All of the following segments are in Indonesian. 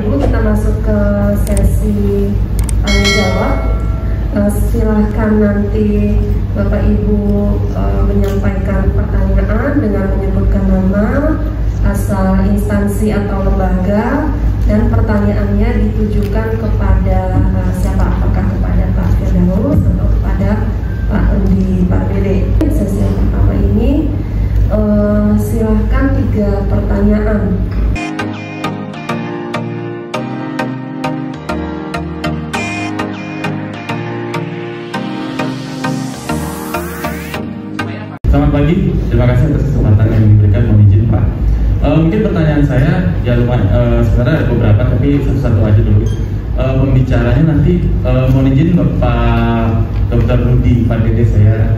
Ibu, kita masuk ke sesi tanya jawab. Silahkan nanti Bapak Ibu menyampaikan pertanyaan dengan menyebutkan nama, asal instansi atau lembaga, dan pertanyaannya ditujukan kepada siapa, apakah kepada Pak Firdaus atau kepada Pak Endi Parbede. Sesi yang pertama ini silahkan 3 pertanyaan. Selamat pagi, terima kasih atas kesempatan yang diberikan. Mohon izin Pak. Mungkin pertanyaan saya ya lumayan, sebenarnya ada beberapa tapi satu-satu aja dulu. Pembicaranya nanti mohon izin Bapak Dr. Rudi Pardede saya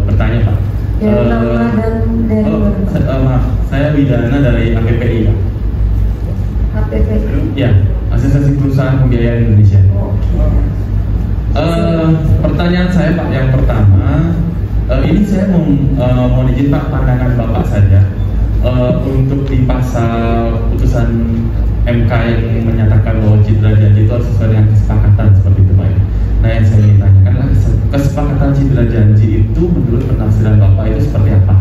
bertanya Pak. Ya, nama dan dari maaf, saya Widana dari APPI Pak. APPI? Ya, Asosiasi Perusahaan Pembiayaan Indonesia. Pertanyaan saya Pak yang pertama, ini saya mau izin Pak pandangan Bapak saja untuk di pasal putusan MK yang menyatakan bahwa citra janji itu harus sesuai dengan kesepakatan seperti itu Pak. Nah yang saya ingin tanyakan adalah kesepakatan citra janji itu menurut penafsiran Bapak itu seperti apa?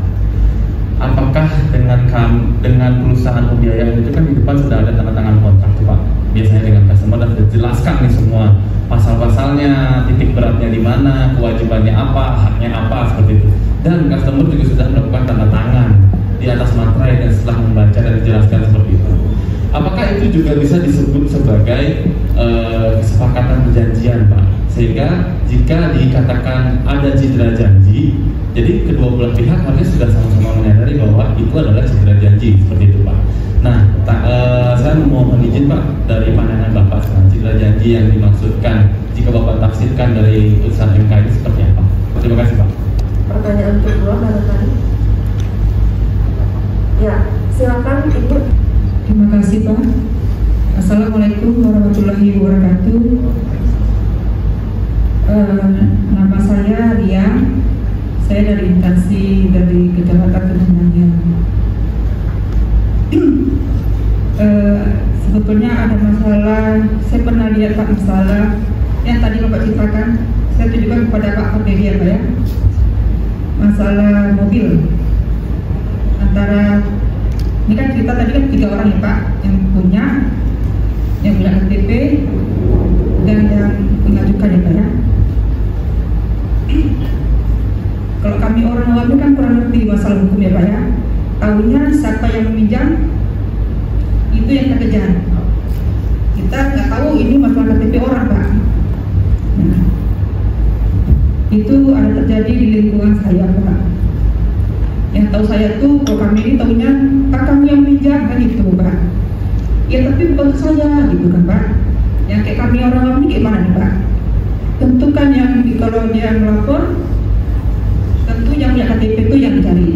Apakah dengan perusahaan pembiayaan itu kan di depan sudah ada tanda tangan kontrak tuh Pak, biasanya dengan customer dan sudah jelaskan nih semua pasal-pasalnya, titik beratnya di mana, kewajibannya apa, haknya apa, seperti itu. Dan customer juga sudah melakukan tanda tangan di atas materai dan setelah membaca dan dijelaskan seperti itu. Apakah itu juga bisa disebut sebagai kesepakatan perjanjian Pak? Sehingga jika dikatakan ada citra janji, jadi kedua belah pihak harusnya sudah sama-sama menyadari bahwa itu adalah citra janji, seperti itu Pak. Nah, saya mohon izin Pak dari pandangan Bapak sekarang, citra janji yang dimaksudkan jika Bapak tafsirkan dari putusan MK ini seperti apa? Terima kasih Pak. Pertanyaan kedua barangkali. Ya, silakan Ibu. Terima kasih Pak. Assalamualaikum warahmatullahi wabarakatuh. Nama saya Ria. Saya dari instansi dari Kecamatan Kemenangan. Sebetulnya ada masalah. Saya pernah lihat Pak masalah yang tadi Bapak ceritakan. Saya tunjukkan kepada Pak Pardede ya Pak ya. Masalah mobil antara, ini kan cerita tadi kan 3 orang ya Pak, yang punya, yang bilang KTP, dan yang mengajukan ya Pak ya. Kalau kami orang awam kan kurang ngerti masalah hukum ya Pak ya. Tahunya siapa yang meminjam itu yang kita kejar. Kita nggak tahu ini masalah KTP orang Pak. Nah, itu ada terjadi di lingkungan saya Pak. Yang tahu saya tuh, kalau kami ini tahunya Pak kami yang minjam kan gitu Pak. Ya tapi bukan saya gitu kan Pak. Yang kayak kami orang awam ini gimana nih Pak? Tentu kan yang kalau dia melapor, tentu yang punya KTP itu yang dicari.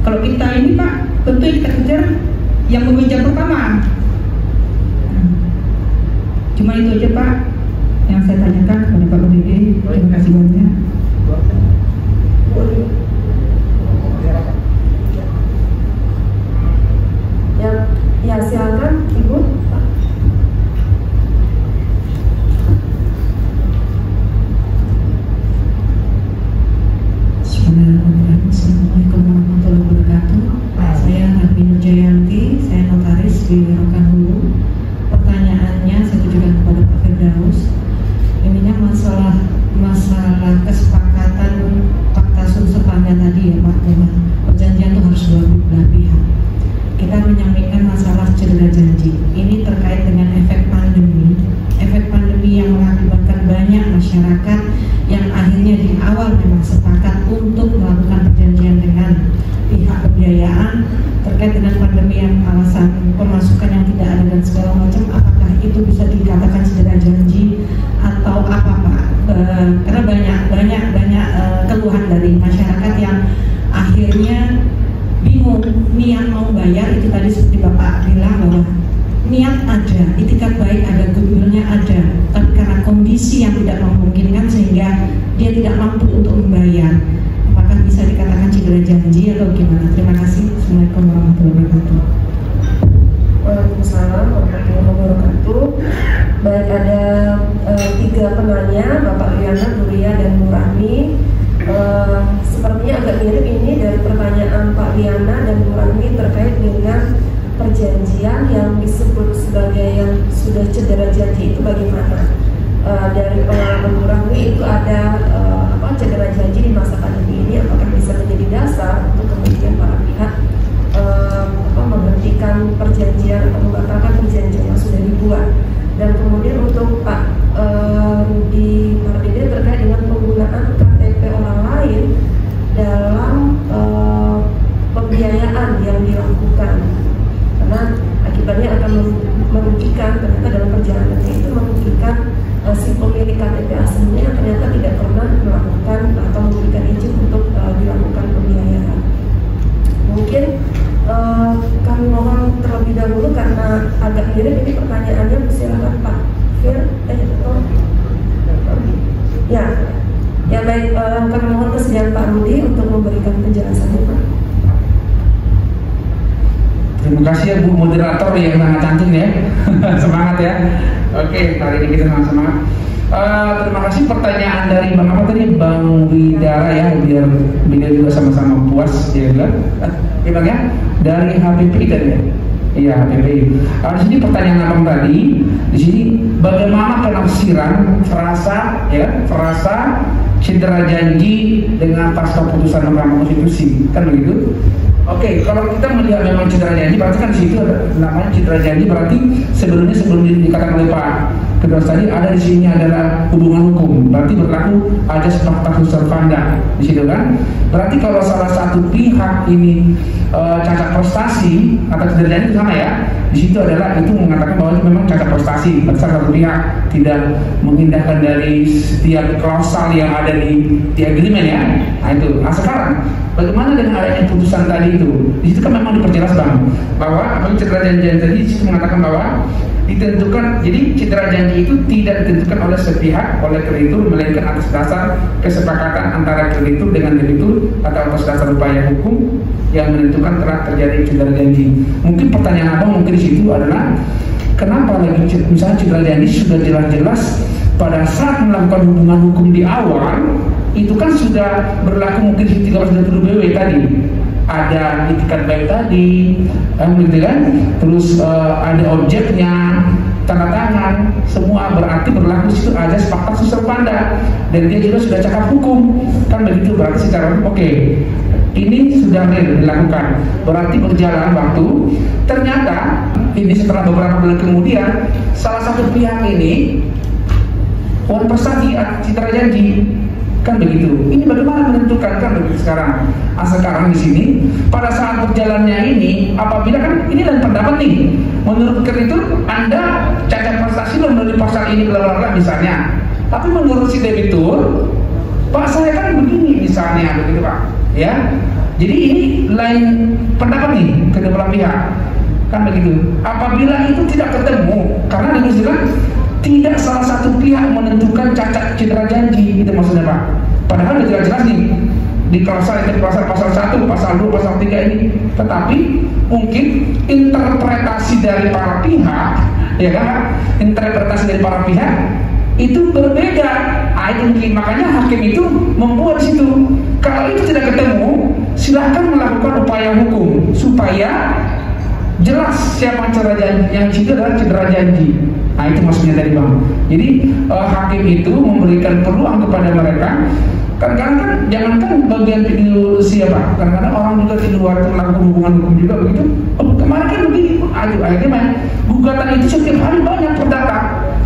Kalau kita ini Pak, tentu yang kita kejar yang meminjam pertama. Cuma itu aja Pak yang saya tanyakan kepada Pak Pardede. Terima kasih banyak. Ya silakan Ibu. Assalamualaikum warahmatullahi wabarakatuh. Saya Nabi Jayanti, saya notaris di Rokan Hulu. Pertanyaannya saya tujukan kepada Pak Firdaus. Ininya masalah kesepakatan fakta substanda tadi ya Pak, bahwa perjanjian itu harus dua belah pihak. Kita menyampaikan masalah cedera janji. Ini terkait dengan efek pandemi yang mengakibatkan banyak masyarakat yang akhirnya di awal memang sepakat untuk melakukan perjanjian dengan pihak pembiayaan terkait dengan pandemi yang alasan pemasukan yang tidak ada dan segala macam. Apakah itu bisa dikatakan cedera janji atau apa Pak? Karena banyak keluhan dari masyarakat yang akhirnya bingung niat mau bayar. Itu tadi seperti Bapak bilang bahwa niat ada, itikat baik ada, goodwill-nya ada, tapi karena kondisi yang tidak memungkinkan sehingga dia tidak mampu untuk membayar. Apakah bisa dikatakan cedera janji atau gimana? Terima kasih. Assalamualaikum warahmatullahi wabarakatuh. Waalaikumsalam warahmatullahi perjanjian yang disebut sebagai yang sudah cedera janji itu bagaimana? Dari pengalaman Bu Rahmi itu ada cedera janji di masa pandemi ini, apakah bisa menjadi dasar untuk kemudian para pihak menghentikan perjanjian atau membatalkan perjanjian yang sudah dibuat? Dan kemudian untuk Pak Rudi Mardede terkait dengan penggunaan KTP orang lain dalam pembiayaan yang dilakukan, karena akibatnya akan merugikan, ternyata dalam perjalanannya itu merugikan si pemilik KTP aslinya yang ternyata tidak pernah melakukan atau memberikan izin untuk dilakukan pembiayaan. Mungkin kami mohon terlebih dahulu karena agak mirip ini pertanyaannya, silakan Pak Fir. Ya baik, kami mohon kesediaan Pak Rudi untuk memberikan penjelasannya, Pak. Terima kasih ya Bu moderator yang sangat cantik ya. Semangat ya. Oke, hari ini kita sama-sama. Terima kasih pertanyaan dari Bang apa tadi, Bang Widara ya, biar beliau juga sama-sama puas dia bilang. Ya Bang ya, dari HPPI tadi ya. Iya HPPI. Di sini pertanyaan Abang tadi, di sini bagaimana penafsiran frasa cedera janji dengan pasca putusan Mahkamah Konstitusi, kan begitu? Oke, kalau kita melihat memang cedera janji, berarti kan di situ ada namanya cedera janji, berarti sebelum dikatakan oleh Pak Kedua tadi ada di sini adalah hubungan hukum, berarti berlaku ajas pacta servanda di situ kan? Berarti kalau salah satu pihak ini cacat prestasi atau cedera janji sama ya, di situ adalah itu mengatakan bahwa itu memang cacat prestasi, berarti salah satu pihak tidak mengindahkan dari setiap klausal yang ada di agreement ya. Nah itu. Nah sekarang bagaimana dengan adanya putusan tadi itu? Di situ kan memang diperjelas Bang bahwa apabila cedera janji tadi di situ mengatakan bahwa ditentukan, jadi cedera janji itu tidak ditentukan oleh sepihak, oleh kreditur, melainkan atas dasar kesepakatan antara kreditur dengan debitur atau atas dasar upaya hukum yang menentukan telah terjadi cedera janji. Mungkin pertanyaan Abang mungkin di situ adalah kenapa lagi misalnya cedera janji sudah jelas-jelas pada saat melakukan hubungan hukum di awal itu kan sudah berlaku mungkin 320 BW tadi. Ada itikat baik tadi, gitu kan? Terus ada objeknya, tanda tangan, semua berarti berlaku situ ada pacta servanda dan dia juga sudah cakap hukum, kan begitu? Berarti secara oke, ini sudah dilakukan, berarti berjalan waktu. Ternyata ini setelah beberapa bulan kemudian salah satu pihak ini uang persagi cedera janji. Kan begitu. Ini bagaimana menentukan kan begitu sekarang. Sekarang di sini pada saat berjalannya ini, apabila kan ini dan pendapat nih, menurut kreditur Anda cacat prestasi menurut pasal ini keluar misalnya. Tapi menurut si debitur, Pak saya kan begini misalnya begitu Pak. Ya. Jadi ini lain pendapat nih kedua belah pihak. Kan begitu. Apabila itu tidak ketemu karena diusulkan tidak salah satu pihak menentukan cacat cedera janji, itu maksudnya Pak. Padahal sudah jelas nih di pasal 1, pasal 2, pasal 3 ini. Tetapi mungkin interpretasi dari para pihak, ya kan? Interpretasi dari para pihak itu berbeda. Itu mungkin makanya hakim itu membuat situ. Kalau itu tidak ketemu, silahkan melakukan upaya hukum supaya jelas siapa cedera janji, yang itu adalah cedera janji. Nah itu maksudnya dari Bang. Jadi hakim itu memberikan peluang kepada mereka. Kadang-kadang kan jangankan bagian video siapa, kadang-kadang orang juga di luar melakukan hubungan hukum juga begitu. Oh kemarin kan begini, akhirnya main gugatan itu setiap hari banyak perdata.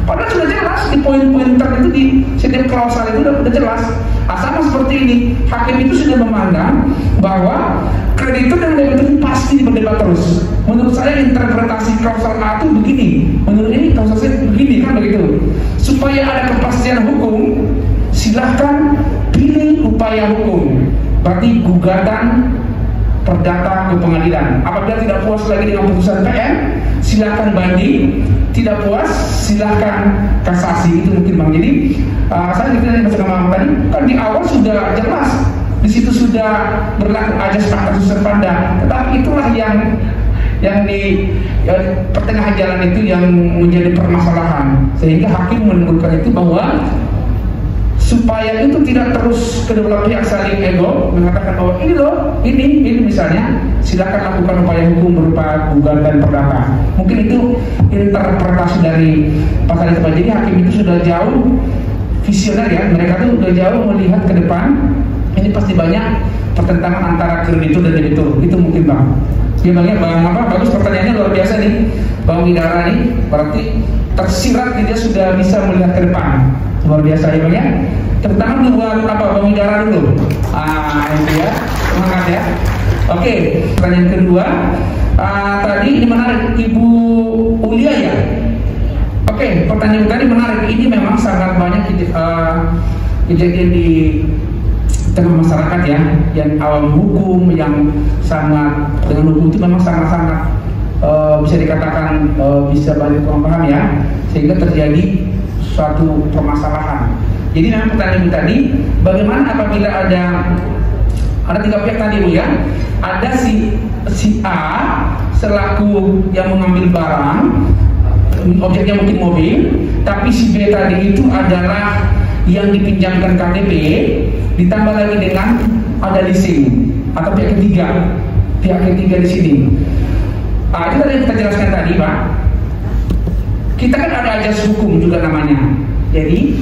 Padahal sudah jelas di poin-poin tertentu di setiap klausal itu sudah jelas. Sama seperti ini, hakim itu sudah memandang bahwa kreditur dan debitur ini pasti berdebat terus. Menurut saya interpretasi klausal A itu begini, menurut ini klausal C begini kan begitu. Supaya ada kepastian hukum, silahkan pilih upaya hukum. Berarti gugatan perdata ke pengadilan. Apabila tidak puas lagi dengan putusan PM, silahkan banding. Tidak puas, silahkan kasasi. Itu mungkin Bang. Jadi saya dikira sama tadi kan di awal sudah jelas. Di situ sudah berlaku ajas pacta servanda. Tetapi itulah yang di pertengahan jalan itu yang menjadi permasalahan, sehingga hakim menentukan itu bahwa supaya itu tidak terus kedua belah pihak saling ego mengatakan bahwa ini loh, ini misalnya, silakan lakukan upaya hukum berupa gugatan perdata. Mungkin itu interpretasi dari pasal itu. Jadi hakim itu sudah jauh visioner ya, mereka tuh sudah jauh melihat ke depan. Ini pasti banyak pertentangan antara kreditur dan debitur. Itu mungkin Bang. Ya Bang ya, Bang apa? Bagus pertanyaannya, luar biasa nih Bang Widara nih. Berarti tersirat dia sudah bisa melihat ke depan. Luar biasa ya Bang ya. Terutama buat apa Bang Widara dulu. Itu ya, semangat ya. Oke, pertanyaan kedua. Tadi ini menarik, Ibu Ulia ya. Oke, pertanyaan tadi menarik. Ini memang sangat banyak kejadian di tengah masyarakat ya, yang awam hukum, yang sangat dengan hukum itu memang sangat-sangat bisa dikatakan bisa banyak kurang paham ya, sehingga terjadi suatu permasalahan. Jadi memang pertanyaan tadi, bagaimana apabila ada tiga pihak tadi Bu ya, ada si A selaku yang mengambil barang, objeknya mungkin mobil, tapi si B tadi itu adalah yang dipinjamkan KTP, ditambah lagi dengan ada leasing atau pihak ketiga di sini. Itu tadi kita jelaskan tadi Pak. Kita kan ada ajas hukum juga namanya. Jadi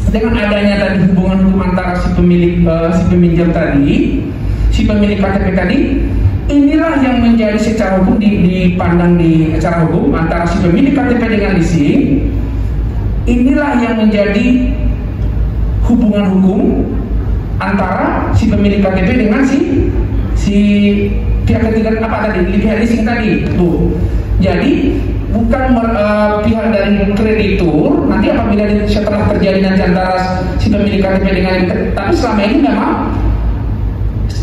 dengan adanya tadi hubungan hukum antara si peminjam tadi, si pemilik KTP tadi, inilah yang menjadi secara hukum dipandang di secara hukum antara si pemilik KTP dengan leasing. Inilah yang menjadi hubungan hukum antara si pemilik KTP dengan si pihak ketiga apa tadi, pihak leasing tadi tuh. Jadi bukan pihak dari kreditur nanti apabila setelah terjadi nanti antara si pemilik KTP dengan, tapi selama ini memang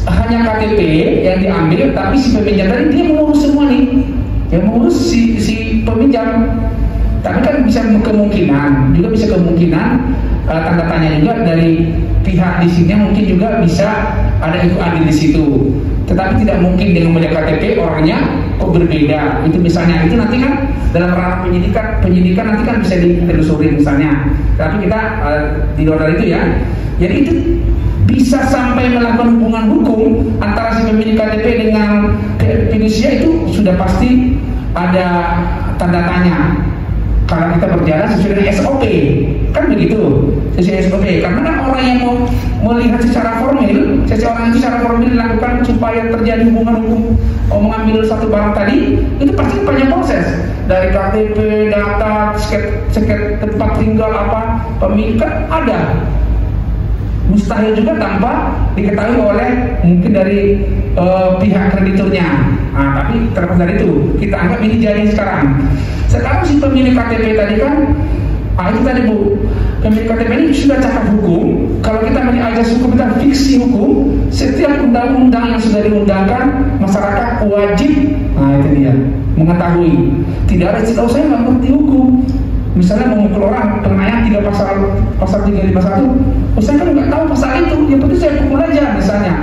hanya KTP yang diambil, tapi si peminjam tadi dia mengurus semua nih, yang mengurus si peminjam. Tapi kan bisa kemungkinan tanda tanya juga dari pihak leasingnya, mungkin juga bisa ada ikut andil di situ. Tetapi tidak mungkin dengan melihat KTP orangnya kok berbeda. Itu misalnya, itu nanti kan dalam ranah penyidikan nanti kan bisa ditelusuri misalnya. Tapi kita di luar dari itu ya. Jadi itu bisa sampai melakukan hubungan hukum antara si pemilik KTP dengan fidusia, itu sudah pasti ada tanda tanya. Karena kita berjalan sesuai dengan SOP, kan begitu, sesuai SOP. Karena kan orang yang mau melihat secara formil, seseorang itu secara formil dilakukan supaya terjadi hubungan hukum, mengambil satu barang tadi, itu pasti banyak proses dari KTP, data, seket tempat tinggal apa, pemilikan ada. Mustahil juga tanpa diketahui oleh mungkin dari pihak krediturnya. Tapi terlepas dari itu, kita anggap ini jadi sekarang si pemilik KTP tadi kan, itu tadi Bu, pemilik KTP ini sudah cakap hukum. Kalau kita melihat ajas hukum, kita fiksi hukum, setiap undang-undang yang sudah diundangkan, masyarakat wajib, itu dia, mengetahui. Tidak ada istilah, saya nggak ngerti hukum. Misalnya memukul orang, penganiayaan 3 pasal 351, saya kan nggak tahu pasal itu, yang penting saya pukul aja misalnya.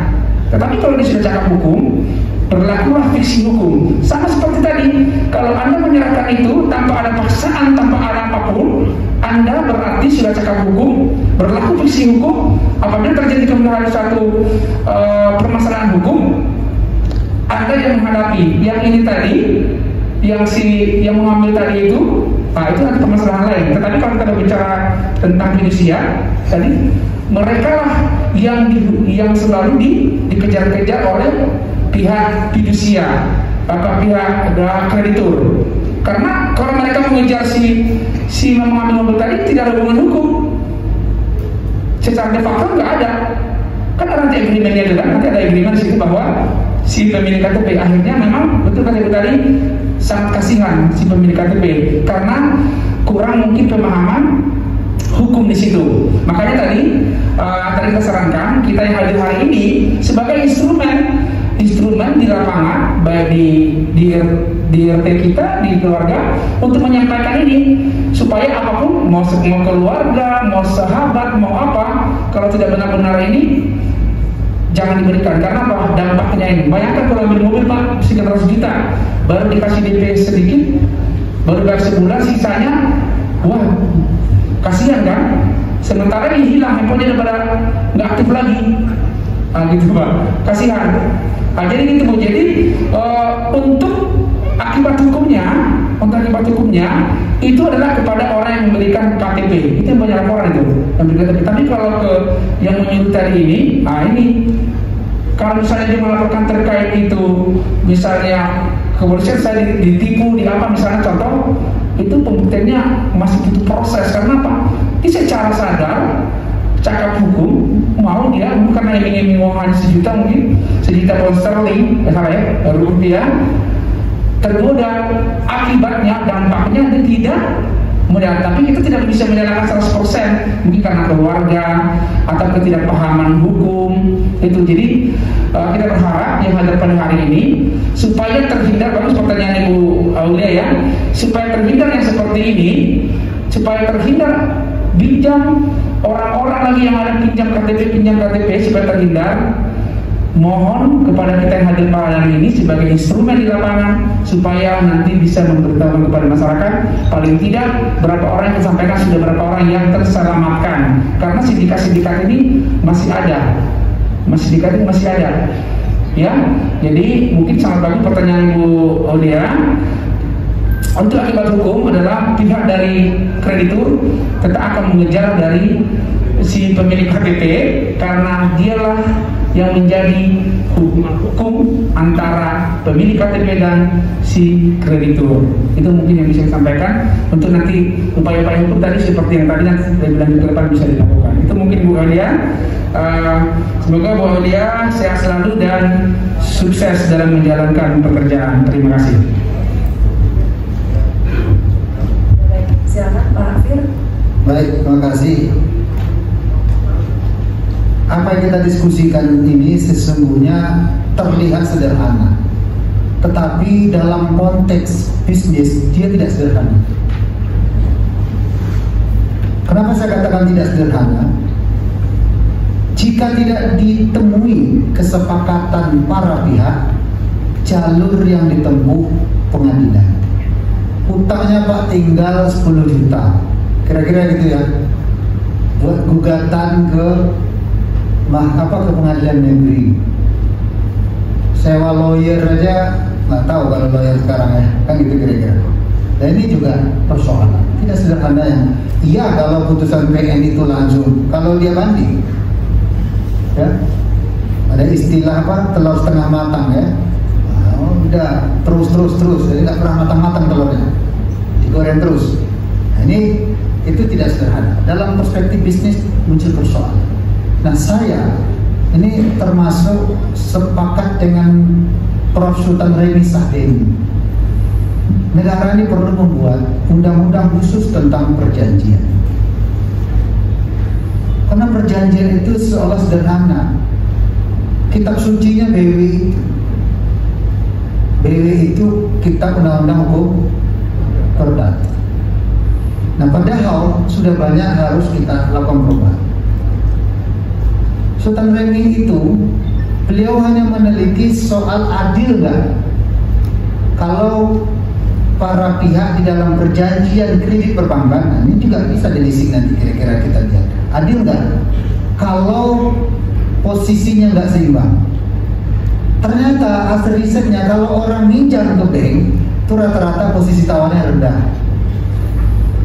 Tetapi kalau dia sudah cakap hukum, berlakulah fiksi hukum. Sama seperti tadi, kalau Anda menyerahkan itu tanpa ada paksaan, tanpa ada apapun, Anda berarti sudah cakap hukum, berlaku fiksi hukum. Apabila terjadi kebenaran suatu permasalahan hukum, Anda yang menghadapi. Yang ini tadi, yang mengambil tadi itu nanti permasalahan lain. Tetapi kalau kita bicara tentang fidusia tadi, mereka lah yang selalu dikejar-kejar oleh pihak fidusia, pihak kreditur. Karena kalau mereka mengejar si mengambil mobil tadi, tidak ada hubungan hukum. Secara de facto nggak ada. Kan ada nanti agreementnya juga, nanti ada agreement di situ bahwa si pemilik KTP akhirnya memang betul kata tadi sangat kasihan si pemilik KTP karena kurang mungkin pemahaman hukum di situ. Makanya tadi kita sarankan kita yang hadir hari ini sebagai instrumen di lapangan, baik di RT kita, di keluarga, untuk menyampaikan ini supaya apapun, mau keluarga, mau sahabat, mau apa, kalau tidak benar-benar ini jangan diberikan. Karena apa? Dampaknya ini. Bayangkan kalau ambil mobil Pak, 300 juta, baru dikasih DP sedikit, baru bayar sebulan, sisanya, wah, kasihan kan? sementara ini hilang handphonenya daripada nggak aktif lagi. Gitu Pak, kasihan. Jadi gitu Bu. Jadi untuk akibat hukumnya itu adalah kepada orang yang memberikan KTP. Itu yang banyak laporan itu. Tapi kalau ke yang menyuruh tadi ini, ini kalau misalnya dia melaporkan terkait itu, misalnya kepolisian saya ditipu di apa, misalnya contoh, itu pembuktiannya masih butuh proses. Karena apa? Ini secara sadar, cakap hukum, mau dia bukan iming-iming uang hanya sejuta, mungkin sejuta pound sterling, rupiah, tergoda, akibatnya, dampaknya dia tidak mudah. Tapi kita tidak bisa menyalahkan 100%, mungkin karena keluarga atau ketidakpahaman hukum itu. Jadi kita berharap yang ada pada hari ini supaya terhindar, bagus pertanyaan Ibu Aulia ya, supaya terhindar yang seperti ini, supaya terhindar pinjam orang-orang lagi yang ada pinjam KTP supaya terhindar. Mohon kepada kita yang hadir pada hari ini sebagai instrumen di lapangan supaya nanti bisa memberitahukan kepada masyarakat paling tidak berapa orang yang disampaikan, sudah berapa orang yang terselamatkan, karena sindikat-sindikat ini masih ada, ya. Jadi mungkin sangat bagus pertanyaan Bu Aulia. Untuk akibat hukum adalah pihak dari kreditur tetap akan mengejar dari si pemilik KTP, karena dialah yang menjadi hukum antara pemilik KTP dan si kreditur. Itu mungkin yang bisa disampaikan. Untuk nanti upaya-upaya hukum tadi seperti yang tadi nanti lebih ke depan bisa dilakukan. Itu mungkin Bu Aulia. Semoga Bu Aulia sehat selalu dan sukses dalam menjalankan pekerjaan. Terima kasih. Silakan Pak Afir. Baik, terima kasih. Apa yang kita diskusikan ini sesungguhnya terlihat sederhana, tetapi dalam konteks bisnis dia tidak sederhana. Kenapa saya katakan tidak sederhana? Jika tidak ditemui kesepakatan para pihak, jalur yang ditempuh pengadilan. Utangnya Pak tinggal 10 juta, kira-kira gitu ya, buat gugatan ke pengadilan negeri. Sewa lawyer aja nggak tahu kalau lawyer sekarang ya, kan gitu kira-kira. Dan ini juga persoalan tidak sederhana yang iya kalau putusan PN itu langsung, kalau dia banding ya ada istilah telur setengah matang ya. Udah terus jadi nggak pernah matang-matang telurnya, digoreng terus. Nah, ini itu tidak sederhana. Dalam perspektif bisnis muncul persoalan. Nah, saya ini termasuk sepakat dengan Prof. Sultan Remi Sahdeni. Negara ini perlu membuat undang-undang khusus tentang perjanjian. Karena perjanjian itu seolah sederhana. Kitab sucinya BW itu kitab undang-undang hukum perdata. Nah, padahal sudah banyak harus kita lakukan perubahan. Sultan Remi itu beliau hanya meneliti soal adil nggak kalau para pihak di dalam perjanjian kredit perbankan. Nah, ini juga bisa dilisik nanti kira-kira kita lihat adil nggak kalau posisinya nggak seimbang. Ternyata hasil risetnya kalau orang minjam ke bank itu rata-rata posisi tawannya rendah.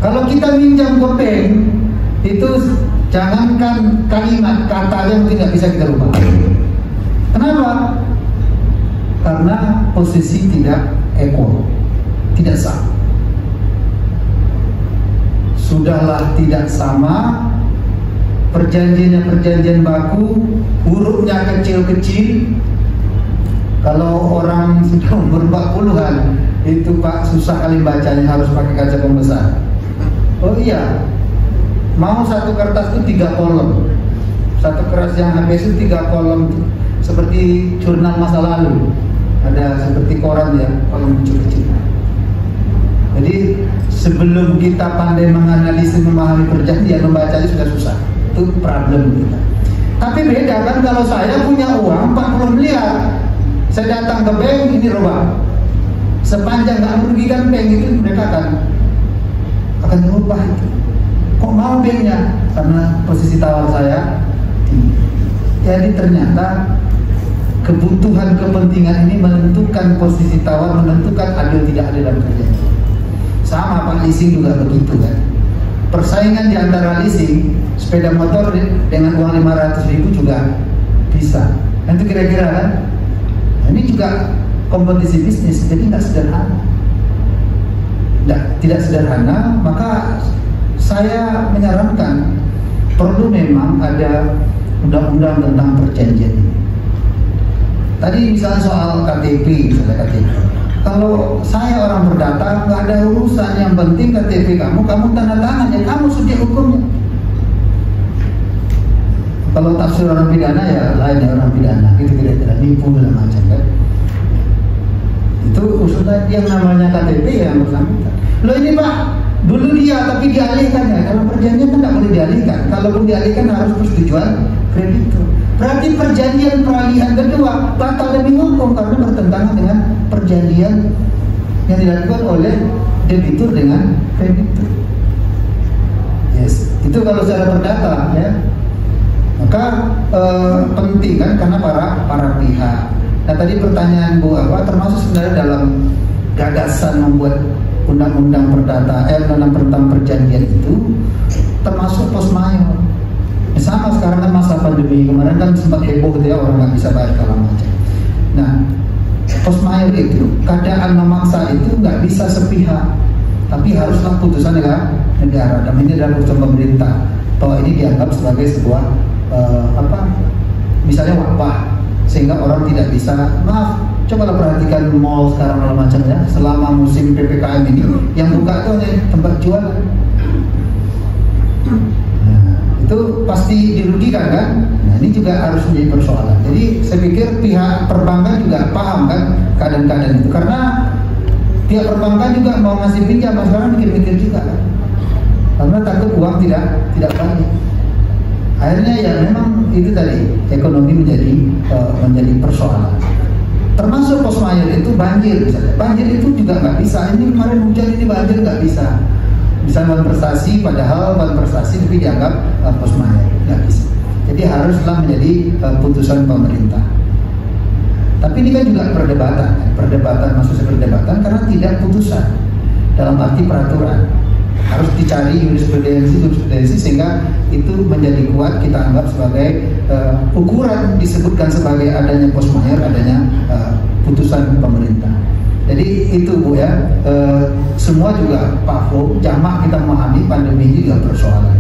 Kalau kita minjam ke bank itu jangankan kalimat, katanya mungkin nggak bisa kita rubah. Kenapa? Karena posisi tidak equal, tidak sama. Sudahlah tidak sama, perjanjiannya perjanjian baku, hurufnya kecil-kecil. Kalau orang sudah umur 40-an itu Pak susah kali bacanya, harus pakai kaca pembesar. Oh iya, mau satu kertas itu 3 kolom. Satu kertas yang habis itu 3 kolom, seperti jurnal masa lalu. Ada seperti koran ya, kolom kecil-kecil. Jadi sebelum kita pandai menganalisis, memahami perjanjian, membacanya sudah susah. Itu problem kita. Tapi beda kan kalau saya punya uang 40 miliar, saya datang ke bank, ini rubah. Sepanjang nggak merugikan bank itu mereka akan merubah itu. Kok mau banknya? Karena posisi tawar saya tinggi. Jadi ternyata kebutuhan kepentingan ini menentukan posisi tawar, menentukan adil tidak adil dalam perjanjian. Sama Pak, leasing juga begitu kan. Persaingan di antara leasing sepeda motor dengan uang 500.000 juga bisa. Nanti kira-kira kan, ini juga kompetisi bisnis, jadi nggak sederhana. Tidak sederhana, maka saya menyarankan perlu memang ada undang-undang tentang perjanjian ini. Tadi misalnya soal KTP, kalau saya orang perdata nggak ada urusan, yang penting KTP kamu tanda tangan, ya kamu subjek hukumnya. Kalau tafsir orang pidana ya lain ya, orang pidana itu kira-kira nipu dan macam kan. Itu usulan yang namanya KTP yang bersangkutan. Loh ini Pak, dulu dia tapi dialihkan ya. Dalam perjanjian kan tidak boleh dialihkan. Kalaupun dialihkan harus persetujuan kreditur. Berarti perjanjian peralihan kedua batal demi hukum karena bertentangan dengan perjanjian yang dilakukan oleh debitur dengan kreditur. Yes, itu kalau secara perdata ya. Maka penting kan karena para pihak. Nah tadi pertanyaan Bu apa termasuk sebenarnya dalam gagasan membuat undang-undang perdata tentang perjanjian itu termasuk pos mayor. Sama sekarang kan masa pandemi kemarin kan sempat heboh gitu ya, orang nggak bisa bayar segala macam. Nah pos mayor itu keadaan memaksa itu nggak bisa sepihak, tapi haruslah putusan negara. Dan ini adalah putusan pemerintah bahwa ini dianggap sebagai sebuah misalnya wabah, sehingga orang tidak bisa. Maaf, cobalah perhatikan mall sekarang segala macam ya, selama musim PPKM ini yang buka itu hanya tempat jualan. Itu pasti dirugikan kan? Nah ini juga harus menjadi persoalan. Jadi saya pikir pihak perbankan juga paham kan keadaan-keadaan itu, karena pihak perbankan juga mau ngasih pinjam, sekarang mikir-mikir juga kan, karena takut uang tidak banyak. Akhirnya ya memang itu tadi ekonomi menjadi persoalan. Termasuk pos mayor itu banjir misalnya. Banjir itu juga nggak bisa. Ini kemarin hujan, ini banjir nggak bisa. Bisa ban prestasi, padahal ban prestasi tapi dianggap pos mayor, nggak bisa. Jadi haruslah menjadi putusan pemerintah. Tapi ini kan juga perdebatan maksudnya perdebatan karena tidak putusan dalam arti peraturan. Harus dicari jurisprudensi sehingga itu menjadi kuat, kita anggap sebagai ukuran disebutkan sebagai adanya pos mayor, adanya putusan pemerintah. Jadi itu Bu ya, semua juga Pak Fo, jamak kita memahami pandemi ini juga persoalan.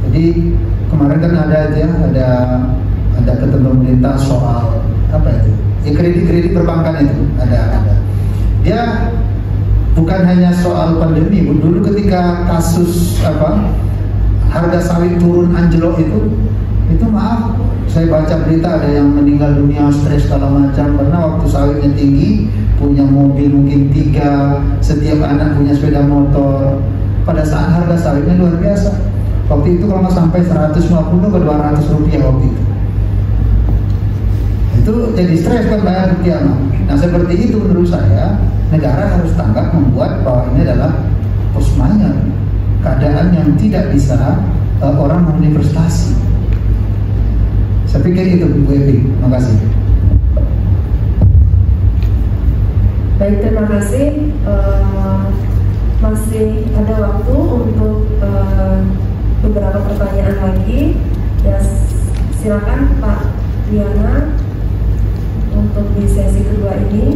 Jadi kemarin kan ada ketemu pemerintah soal apa itu? Ya kredit perbankan itu ada. Dia bukan hanya soal pandemi, Bu. Dulu ketika kasus harga sawit turun anjlok itu maaf, saya baca berita ada yang meninggal dunia stres segala macam karena waktu sawitnya tinggi, punya mobil mungkin 3, setiap anak punya sepeda motor. Pada saat harga sawitnya luar biasa, waktu itu kalau nggak sampai 150 ke 200 rupiah waktu itu jadi stres kan bayar rupiah. Nah seperti itu menurut saya negara harus tanggap membuat bahwa ini adalah pos mayor, keadaan yang tidak bisa orang memenuhi prestasi. Saya pikir itu Bu Evi. Terima kasih. Baik, terima kasih. Masih ada waktu untuk beberapa pertanyaan lagi. Ya, silakan Pak Diana untuk di sesi kedua ini.